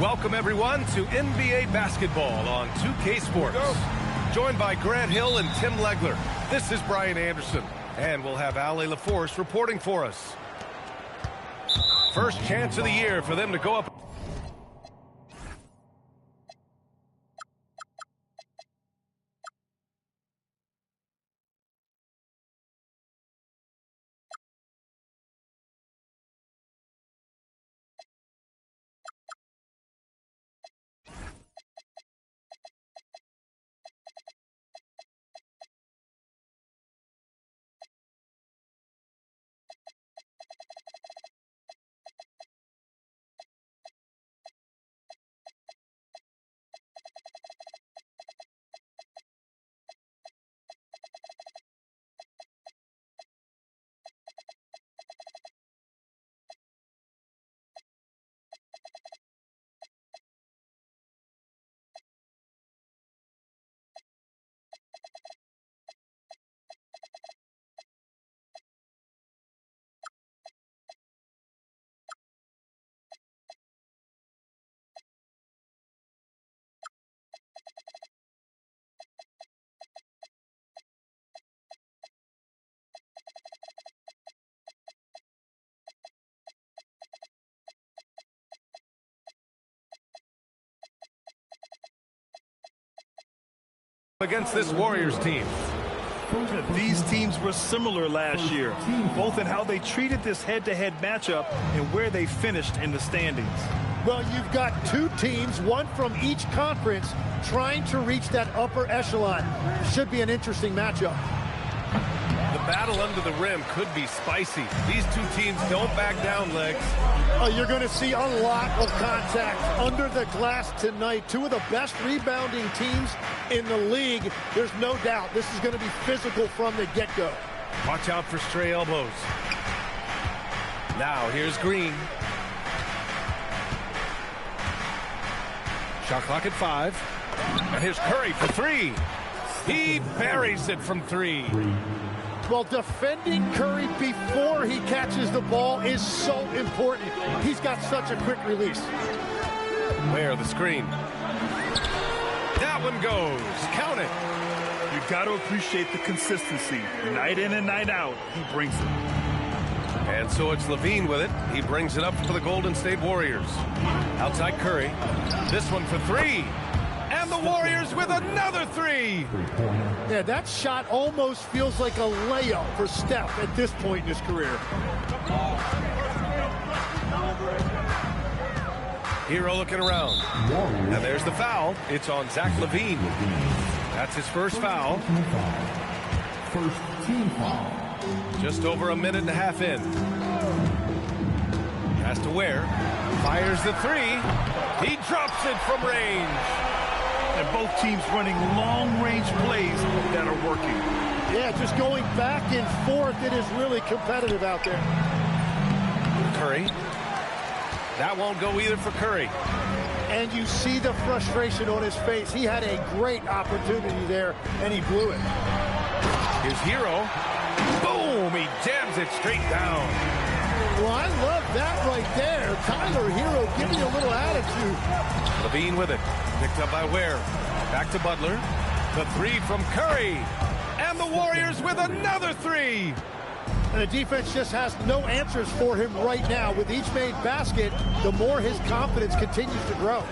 Welcome, everyone, to NBA basketball on 2K Sports. Joined by Grant Hill and Tim Legler, this is Brian Anderson, and we'll have Ale LaForce reporting for us. First chance of the year for them to go up. Against this Warriors team. These teams were similar last year, both in how they treated this head-to-head matchup and where they finished in the standings. Well, you've got two teams, one from each conference, trying to reach that upper echelon. Should be an interesting matchup. The battle under the rim could be spicy. These two teams don't back down, Legs. Oh, you're going to see a lot of contact under the glass tonight. Two of the best rebounding teams in the league. There's no doubt this is going to be physical from the get-go. Watch out for stray elbows. Now, here's Green. Shot clock at 5. And here's Curry for 3. He buries it from 3. Well, defending Curry before he catches the ball is so important. He's got such a quick release. Where the screen. That one goes. Count it. You've got to appreciate the consistency. Night in and night out, he brings it. And so it's Levine with it. He brings it up for the Golden State Warriors. Outside Curry. This one for 3. And the Warriors with another 3. Yeah, that shot almost feels like a layup for Steph at this point in his career. Hero looking around. And there's the foul. It's on Zach LaVine. That's his first foul. First team foul. Just over a minute and a half in. Has to Ware. Fires the 3. He drops it from range. And both teams running long-range plays that are working. Yeah, just going back and forth. It is really competitive out there. Curry. That won't go either for Curry. And you see the frustration on his face. He had a great opportunity there, and he blew it. Here's Hero. Boom! He jams it straight down. Well, I love that right there. Tyler Hero giving a little attitude. LaVine with it. Picked up by Ware. Back to Butler. The 3 from Curry. And the Warriors with another 3. And the defense just has no answers for him right now. With each made basket, the more his confidence continues to grow.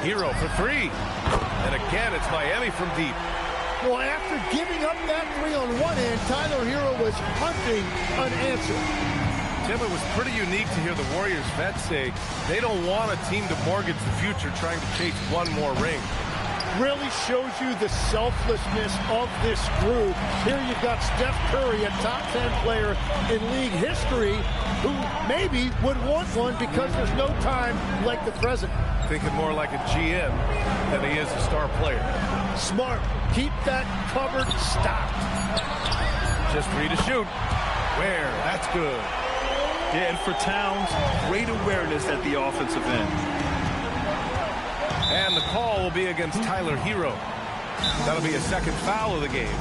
Hero for 3. And again, it's Miami from deep. Well, after giving up that 3 on one end, Tyler Hero was hunting an answer. Tim, it was pretty unique to hear the Warriors vets say they don't want a team to mortgage the future trying to chase one more ring. Really shows you the selflessness of this group. Here you've got Steph Curry, a top 10 player in league history, who maybe would want one because there's no time like the present. Thinking more like a GM than he is a star player. Smart. Keep that covered stocked. Just 3 to shoot. Where? That's good. Yeah, and for Towns, great awareness at the offensive end. And the call will be against Tyler Hero. That'll be a second foul of the game.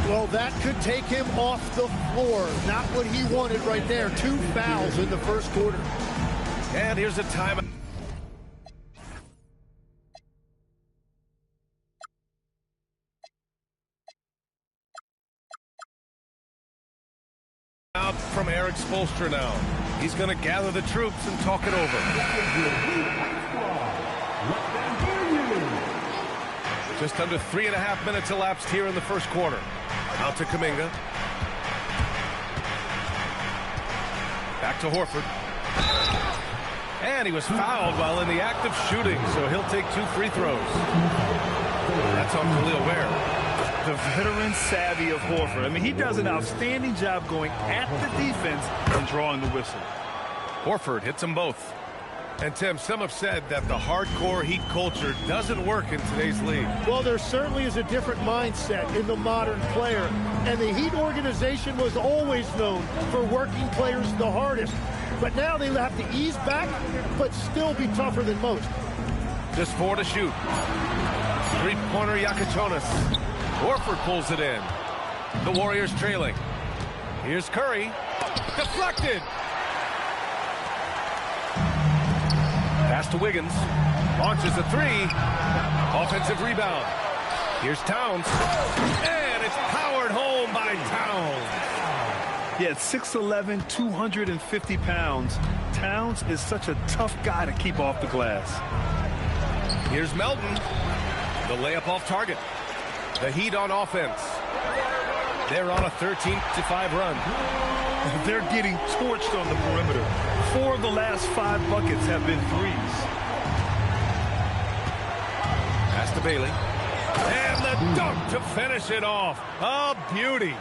Well, that could take him off the floor. Not what he wanted right there. 2 fouls in the first quarter. And here's a timeout. Eric Spoelstra now. He's going to gather the troops and talk it over. Just under 3.5 minutes elapsed here in the first quarter. Out to Kuminga. Back to Horford. And he was fouled while in the act of shooting, so he'll take 2 free throws. That's on Khalil Ware. The veteran savvy of Horford. I mean, he does an outstanding job going at the defense and drawing the whistle. Horford hits them both. And Tim, some have said that the hardcore Heat culture doesn't work in today's league. Well, there certainly is a different mindset in the modern player. And the Heat organization was always known for working players the hardest. But now they have to ease back, but still be tougher than most. Just 4 to shoot. Three-pointer Yakachonis. Horford pulls it in. The Warriors trailing. Here's Curry. Deflected. Pass to Wiggins. Launches a 3. Offensive rebound. Here's Towns. And it's powered home by Towns. Yeah, at 6'11", 250 pounds, Towns is such a tough guy to keep off the glass. Here's Melton. The layup off target. The Heat on offense. They're on a 13-5 run. They're getting torched on the perimeter. 4 of the last 5 buckets have been threes. Pass to Bailey. And the dunk to finish it off. A beauty.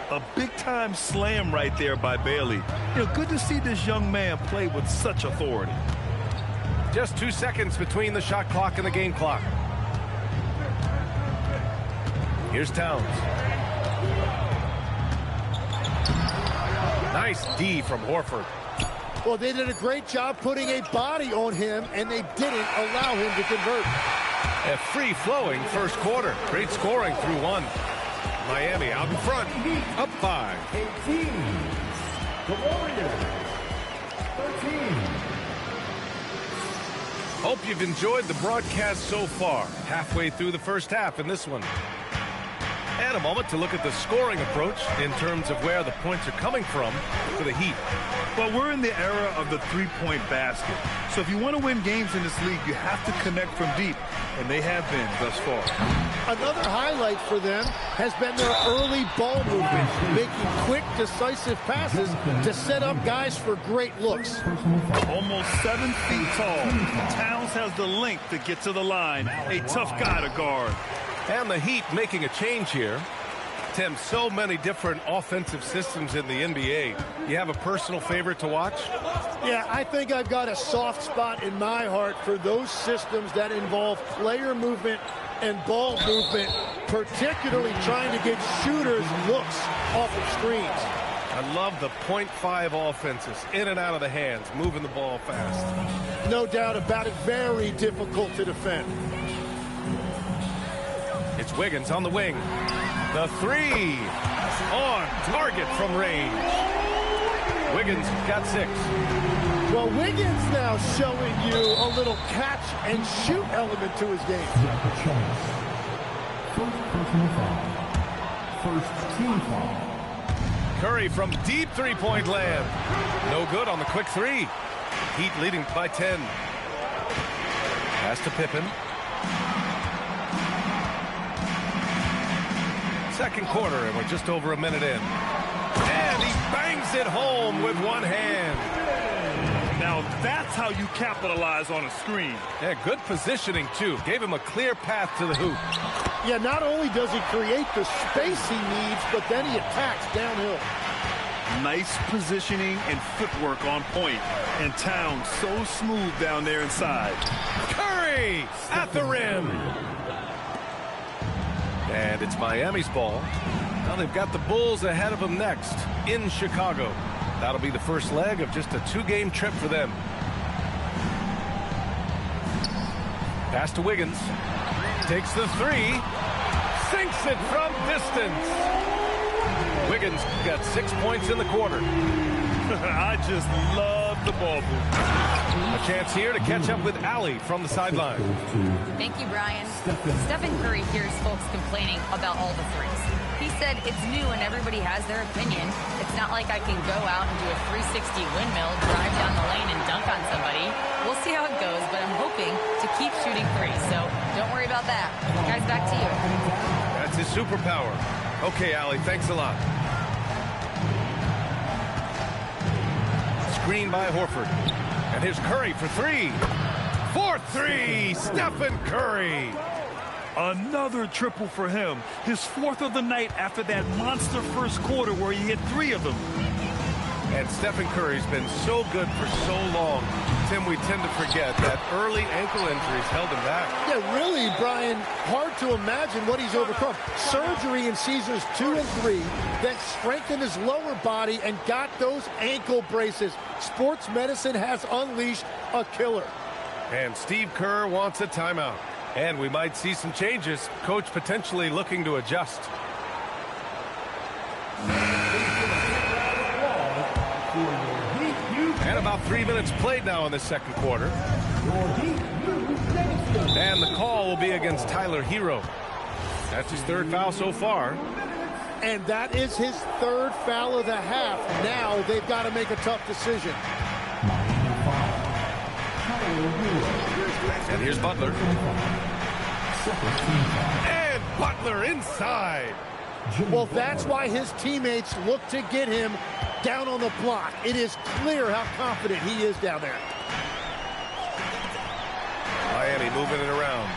A big-time slam right there by Bailey. You know, good to see this young man play with such authority. Just 2 seconds between the shot clock and the game clock. Here's Towns. Nice D from Horford. Well, they did a great job putting a body on him, and they didn't allow him to convert. A free-flowing first quarter. Great scoring through 1. Miami out in front. Up 5. 18. The Warriors. 13. Hope you've enjoyed the broadcast so far. Halfway through the first half in this one. And a moment to look at the scoring approach in terms of where the points are coming from for the Heat. Well, we're in the era of the three-point basket. So if you want to win games in this league, you have to connect from deep. And they have been thus far. Another highlight for them has been their early ball movement, making quick, decisive passes to set up guys for great looks. Almost 7 feet tall, Towns has the length to get to the line. A tough guy to guard. And the Heat making a change here. Tim, so many different offensive systems in the NBA. You have a personal favorite to watch? Yeah, I think I've got a soft spot in my heart for those systems that involve player movement and ball movement, particularly trying to get shooters looks off of screens. I love the .5 offenses, in and out of the hands, moving the ball fast. No doubt about it, very difficult to defend. It's Wiggins on the wing. The 3 on target from range. Wiggins got 6. Well, Wiggins now showing you a little catch and shoot element to his game. First personal foul. First team foul. Curry from deep three-point land. No good on the quick 3. Heat leading by 10. Pass to Pippen. Second quarter, and we're just over a minute in. And he bangs it home with one hand. Now that's how you capitalize on a screen. Yeah, good positioning, too. Gave him a clear path to the hoop. Yeah, not only does he create the space he needs, but then he attacks downhill. Nice positioning and footwork on point. And Towns so smooth down there inside. Curry at the rim. And it's Miami's ball. Now they've got the Bulls ahead of them next in Chicago. That'll be the first leg of just a 2-game trip for them. Pass to Wiggins. Takes the 3. Sinks it from distance. Wiggins got 6 points in the quarter. I just love the ball movement. A chance here to catch up with Allie from the sideline. Thank you, Brian. Stephen Curry hears folks complaining about all the threes. He said it's new and everybody has their opinion. It's not like I can go out and do a 360 windmill, drive down the lane, and dunk on somebody. We'll see how it goes, but I'm hoping to keep shooting threes, so don't worry about that. Guys, back to you. That's his superpower. Okay, Allie, thanks a lot. Screen by Horford. And here's Curry for three. 4-3, Stephen Curry. Another triple for him. His 4th of the night after that monster first quarter where he hit 3 of them. And Stephen Curry's been so good for so long. Tim, we tend to forget that early ankle injuries held him back. Yeah, really, Brian, hard to imagine what he's overcome. Surgery in seasons 2 and 3 that strengthened his lower body and got those ankle braces. Sports medicine has unleashed a killer. And Steve Kerr wants a timeout. And we might see some changes. Coach potentially looking to adjust. And about 3 minutes played now in the second quarter. And the call will be against Tyler Hero. That's his 3rd foul so far. And that is his 3rd foul of the half. Now they've got to make a tough decision. And here's Butler. And Butler inside. Well, that's why his teammates look to get him down on the block. It is clear how confident he is down there. Miami moving it around.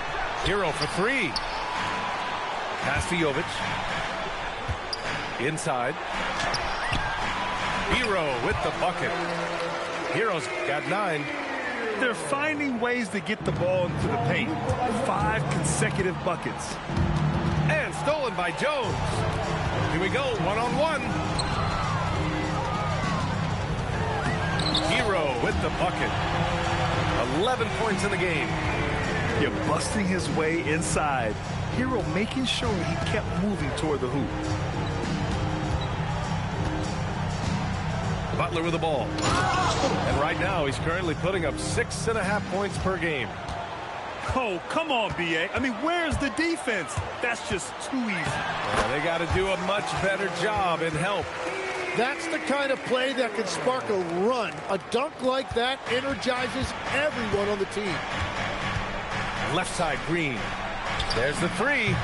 Hero for 3. Pass to Jovic. Inside. Hero with the bucket. Hero's got 9. They're finding ways to get the ball into the paint. 5 consecutive buckets. And stolen by Jones. Here we go, one-on-one. Hero with the bucket. 11 points in the game. You're busting his way inside. Hero making sure he kept moving toward the hoop. Butler with the ball. And right now, he's currently putting up 6.5 points per game. Oh, come on, B.A. I mean, where's the defense? That's just too easy. Yeah, they got to do a much better job in help. That's the kind of play that can spark a run. A dunk like that energizes everyone on the team. Left side, Green. There's the 3.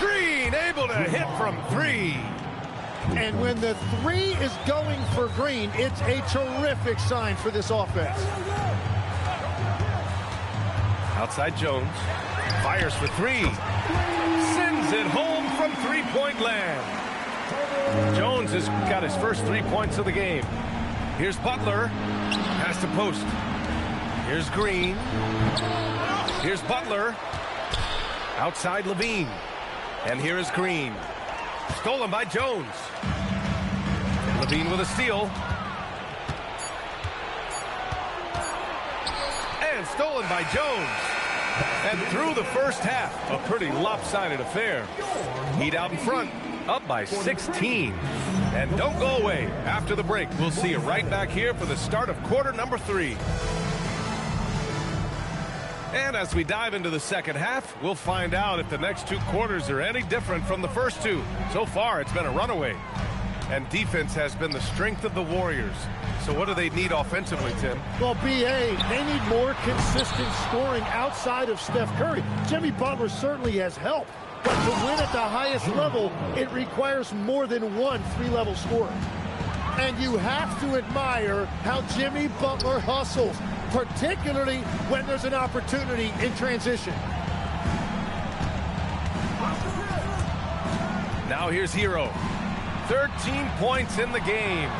Green able to hit from 3. And when the 3 is going for Green, it's a terrific sign for this offense. Outside Jones. Fires for 3. Sends it home from three-point land. Jones has got his first 3 points of the game. Here's Butler. Pass to post. Here's Green. Here's Butler. Outside Levine. And here is Green. Stolen by Jones. Levine with a steal. And stolen by Jones. And through the first half, a pretty lopsided affair. Heat out in front, up by 16. And don't go away. After the break, we'll see you right back here for the start of quarter number 3. And as we dive into the second half, we'll find out if the next 2 quarters are any different from the first 2. So far, it's been a runaway. And defense has been the strength of the Warriors. So what do they need offensively, Tim? Well, B.A., they need more consistent scoring outside of Steph Curry. Jimmy Butler certainly has helped. But to win at the highest level, it requires more than one 3-level scorer. And you have to admire how Jimmy Butler hustles, particularly when there's an opportunity in transition. Now here's Hero. 13 points in the game.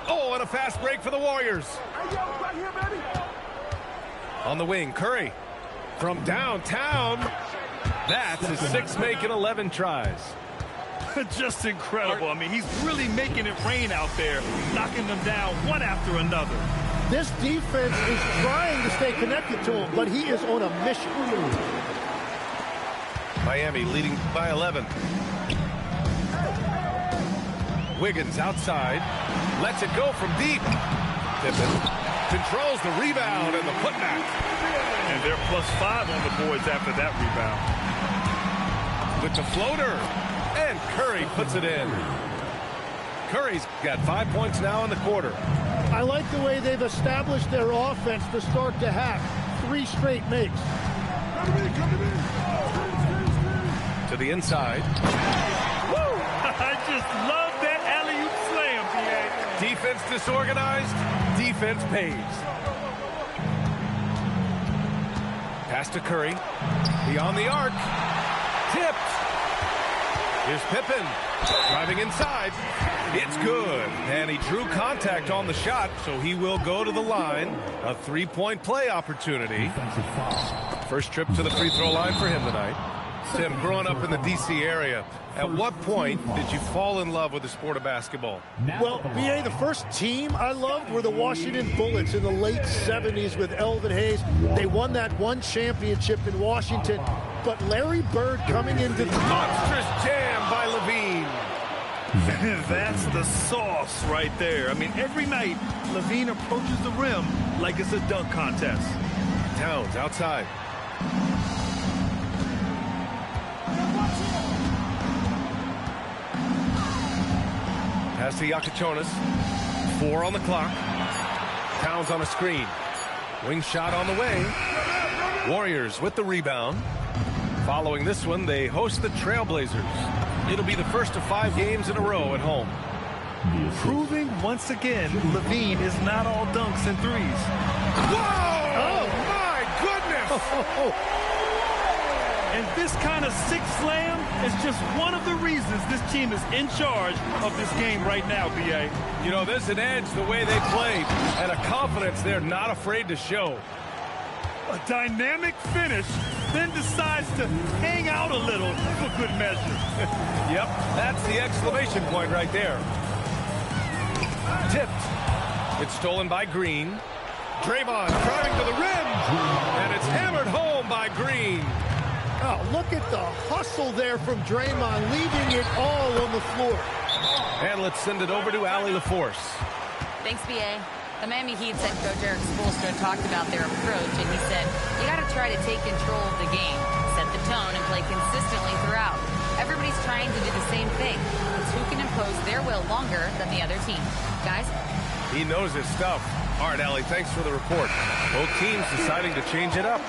Oh, and a fast break for the Warriors. On the wing, Curry. From downtown. That's his 6th make in 11 tries. Just incredible. I mean, he's really making it rain out there, knocking them down one after another. This defense is trying to stay connected to him, but he is on a mission. Miami leading by 11. Wiggins outside. Lets it go from deep. Pippen controls the rebound and the putback. And they're +5 on the boards after that rebound. With the floater, and Curry puts it in. Curry's got 5 points now in the quarter. I like the way they've established their offense to start the half. 3 straight makes. To the inside. Woo! I just love that alley-oop slam, B.A. Defense disorganized, defense pays. Pass to Curry. Beyond the arc. Tipped. Here's Pippen. Driving inside. It's good. And he drew contact on the shot, so he will go to the line. A 3-point play opportunity. First trip to the free throw line for him tonight. Tim, growing up in the D.C. area, at what point did you fall in love with the sport of basketball? Well, B.A., the first team I loved were the Washington Bullets in the late 70s with Elvin Hayes. They won that one championship in Washington. But Larry Bird coming into the Monstrous jam by Levine. That's the sauce right there. I mean, every night, Levine approaches the rim like it's a dunk contest. Towns outside. Pass to Yakichonis. 4 on the clock. Towns on a screen. Wing shot on the way. Warriors with the rebound. Following this one, they host the Trailblazers. It'll be the first of 5 games in a row at home. Proving once again, Levine is not all dunks and threes. Whoa! Oh, my goodness! And this kind of sick slam is just one of the reasons this team is in charge of this game right now, B.A. You know, there's an edge the way they played and a confidence they're not afraid to show. A dynamic finish, then decides to hang out a little for good measure. Yep, that's the exclamation point right there. Tipped. It's stolen by Green. Draymond driving to the rim, and it's hammered home by Green. Oh, look at the hustle there from Draymond, leaving it all on the floor. And let's send it over to Allie LaForce. Thanks, B.A. The Miami Heat's head coach Eric Spoelstra talked about their approach, and he said, you got to try to take control of the game, set the tone, and play consistently throughout. Everybody's trying to do the same thing. It's who can impose their will longer than the other team. Guys? He knows his stuff. All right, Allie, thanks for the report. Both teams deciding to change it up.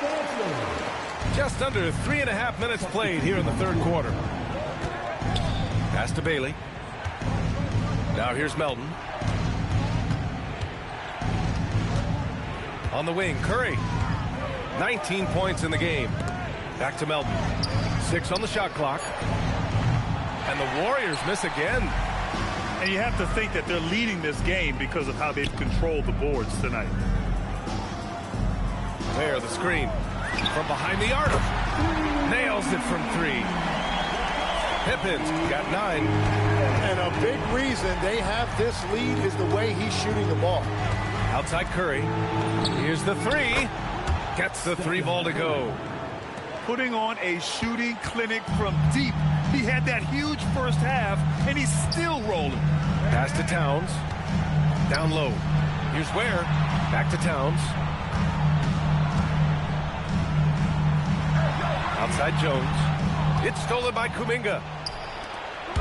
Just under 3.5 minutes played here in the third quarter. Pass to Bailey. Now here's Melton. On the wing, Curry. 19 points in the game. Back to Melton. 6 on the shot clock. And the Warriors miss again. And you have to think that they're leading this game because of how they've controlled the boards tonight. There, the screen. From behind the arc. Nails it from 3. Pippin's got 9. And a big reason they have this lead is the way he's shooting the ball. Outside Curry. Here's the 3. Gets the 3 ball to go. Putting on a shooting clinic from deep. He had that huge first half, and he's still rolling. Pass to Towns. Down low. Here's Ware. Back to Towns. Outside Jones. It's stolen by Kuminga.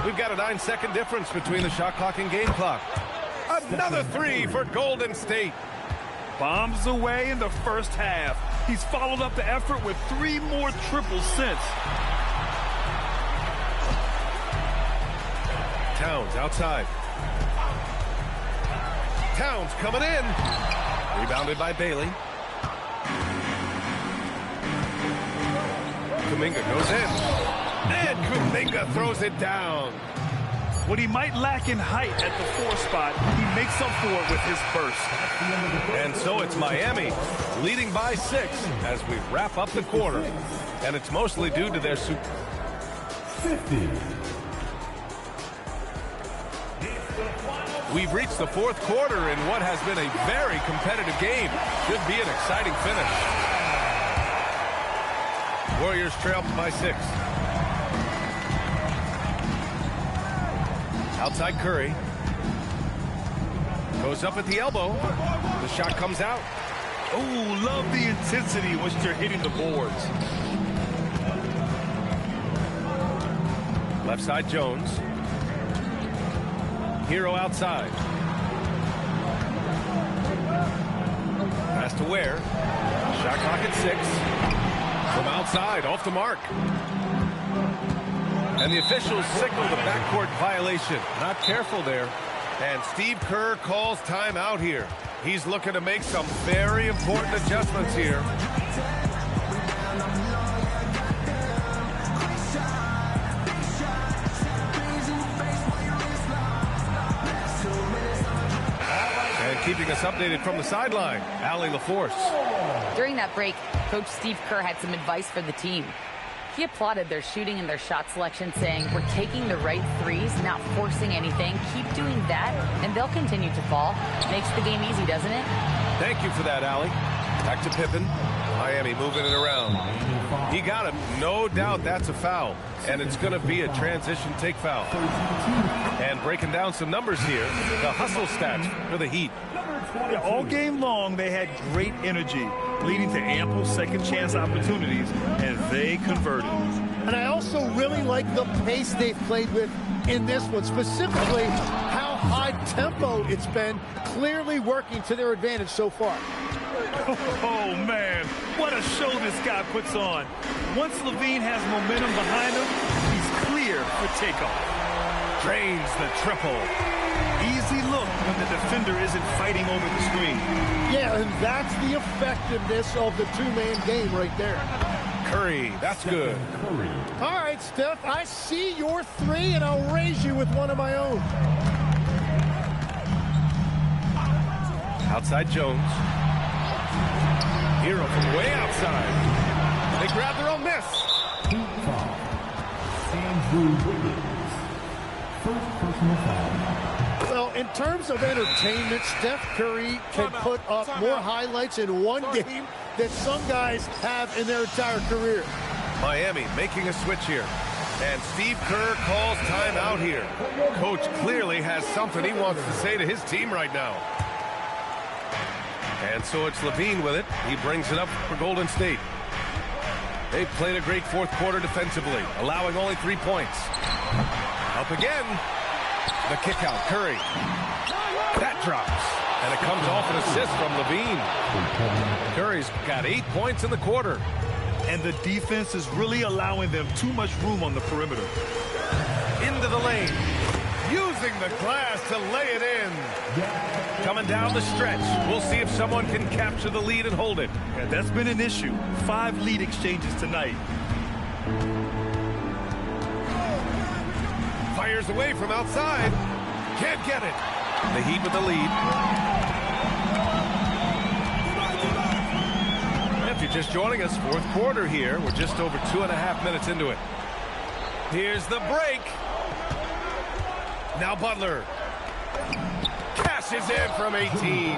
We've got a 9-second difference between the shot clock and game clock. Another 3 for Golden State. Bombs away in the first half. He's followed up the effort with 3 more triples since. Towns outside. Towns coming in. Rebounded by Bailey. Kuminga goes in. And Kuminga throws it down. What he might lack in height at the 4 spot, he makes up for it with his burst. And so it's Miami leading by 6 as we wrap up the quarter. And it's mostly due to their 50. We've reached the 4th quarter in what has been a very competitive game. Should be an exciting finish. Warriors trail by 6. Outside Curry. Goes up at the elbow. The shot comes out. Oh, love the intensity in which they're hitting the boards. Left side Jones. Hero outside. Pass to Ware. Shot clock at 6. From outside, off the mark. And the officials signal the backcourt violation. Not careful there. And Steve Kerr calls timeout here. He's looking to make some very important adjustments here. And keeping us updated from the sideline, Allie LaForce. During that break, Coach Steve Kerr had some advice for the team. He applauded their shooting and their shot selection, saying, we're taking the right threes, not forcing anything. Keep doing that, and they'll continue to fall. Makes the game easy, doesn't it? Thank you for that, Allie. Back to Pippen. Miami moving it around. He got him. No doubt that's a foul. And it's going to be a transition take foul. And breaking down some numbers here, the hustle stats for the Heat. Yeah, all game long, they had great energy, leading to ample second chance opportunities, and they converted. And I also really like the pace they've played with in this one, specifically how high tempo it's been, clearly working to their advantage so far. Oh, man, what a show this guy puts on. Once LaVine has momentum behind him, he's clear for takeoff. Drains the triple. Easy look when the defender isn't fighting over the screen. Yeah, and that's the effectiveness of the two-man game right there. Curry, that's good. All right, Steph, I see your three, and I'll raise you with one of my own. Outside Jones. Hero from way outside. They grab their own miss. Heat foul. Andrew Wiggins. First personal foul. Well, in terms of entertainment, Steph Curry can put up more highlights in one game than some guys have in their entire career. Miami making a switch here. And Steve Kerr calls timeout here. Coach clearly has something he wants to say to his team right now. And so it's LaVine with it. He brings it up for Golden State. They've played a great fourth quarter defensively, allowing only 3 points. Up again. The kick out, Curry. That drops. And it comes off an assist from LaVine. Curry's got 8 points in the quarter. And the defense is really allowing them too much room on the perimeter. Into the lane. Using the glass to lay it in. Coming down the stretch. We'll see if someone can capture the lead and hold it. Yeah, that's been an issue. 5 lead exchanges tonight. Fires away from outside. Can't get it. The Heat with the lead. If you're just joining us, fourth quarter here. We're just over 2.5 minutes into it. Here's the break. Now Butler. Cashes in from 18.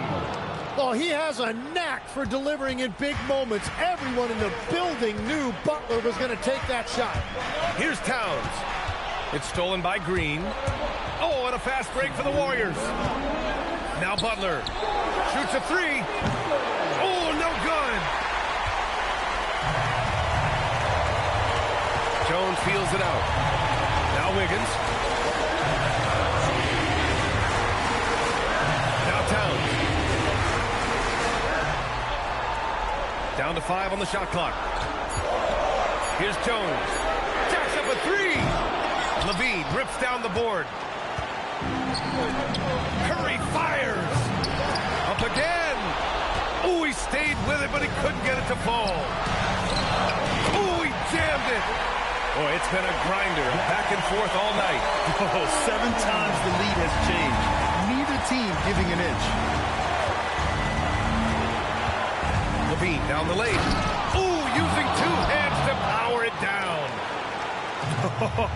Oh, he has a knack for delivering in big moments. Everyone in the building knew Butler was going to take that shot. Here's Towns. It's stolen by Green. Oh, and a fast break for the Warriors. Now Butler shoots a 3. Oh, no good. Jones feels it out. Now Wiggins. Now Towns. Down to 5 on the shot clock. Here's Jones. Jacks up a 3. LaVine rips down the board. Curry fires. Up again. Oh, he stayed with it, but he couldn't get it to fall. Oh, he jammed it. Boy, it's been a grinder, back and forth all night. Oh, 7 times the lead has changed. Neither team giving an inch. LaVine down the lane. Oh, using 2 hands to power it down.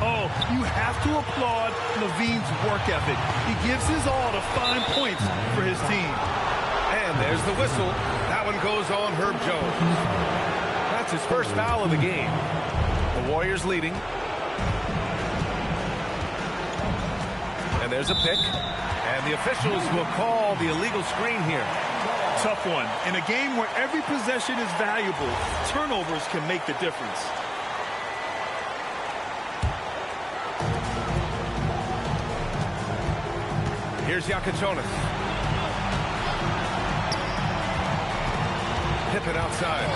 Oh, you have to applaud LaVine's work ethic. He gives his all to find points for his team. And there's the whistle. That one goes on Herb Jones. That's his first foul of the game. The Warriors leading. And there's a pick. And the officials will call the illegal screen here. Tough one. In a game where every possession is valuable, turnovers can make the difference. Here's Jonas. Pippen outside.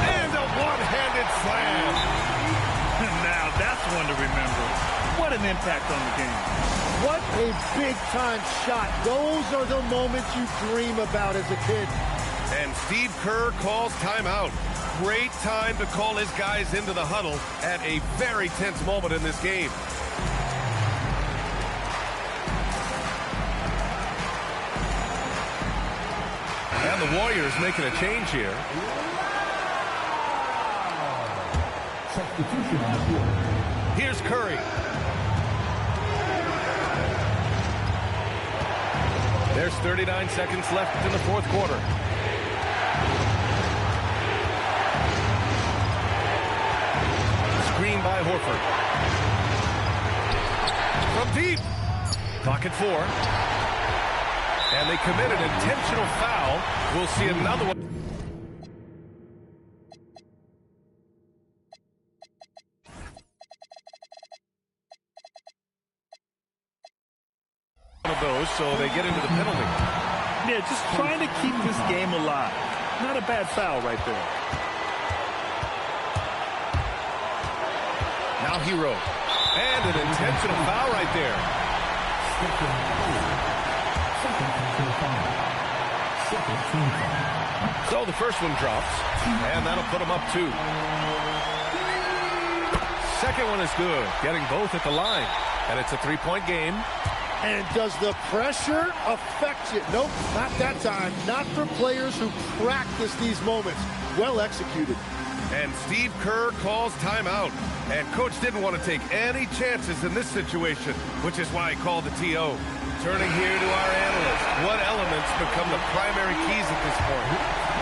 And a one-handed slam. Now that's one to remember. What an impact on the game. What a big-time shot. Those are the moments you dream about as a kid. And Steve Kerr calls timeout. Great time to call his guys into the huddle at a very tense moment in this game. And the Warriors making a change here. Substitution on the field. Here's Curry. There's 39 seconds left in the fourth quarter. Screen by Horford. From deep. Clock at 4. And they commit an intentional foul. We'll see another one. Of those, so they get into the penalty. Yeah, just trying to keep this game alive. Not a bad foul right there. Now Hero. And an intentional foul right there. So the first one drops, and that'll put them up 2. Second one is good, getting both at the line. And it's a 3-point game. And does the pressure affect you? Nope, not that time. Not for players who practice these moments. Well executed. And Steve Kerr calls timeout. And Coach didn't want to take any chances in this situation, which is why he called the TO. Turning here to our analyst. What elements become the primary keys at this point?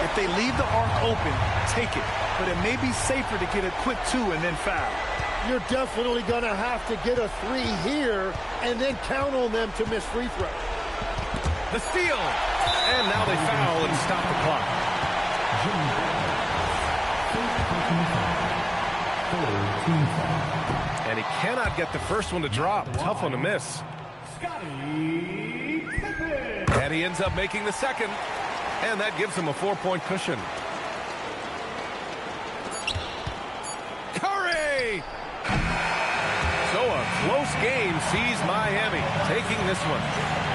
If they leave the arc open, take it. But it may be safer to get a quick 2 and then foul. You're definitely going to have to get a 3 here and then count on them to miss free throw. The steal. And now they foul and stop the clock. And he cannot get the first one to drop. Tough one to miss. And he ends up making the second. And that gives him a 4-point cushion. Curry! So a close game sees Miami taking this one.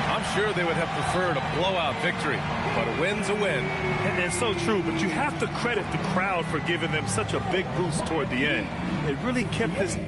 I'm sure they would have preferred a blowout victory, but a win's a win. And it's so true, but you have to credit the crowd for giving them such a big boost toward the end. It really kept this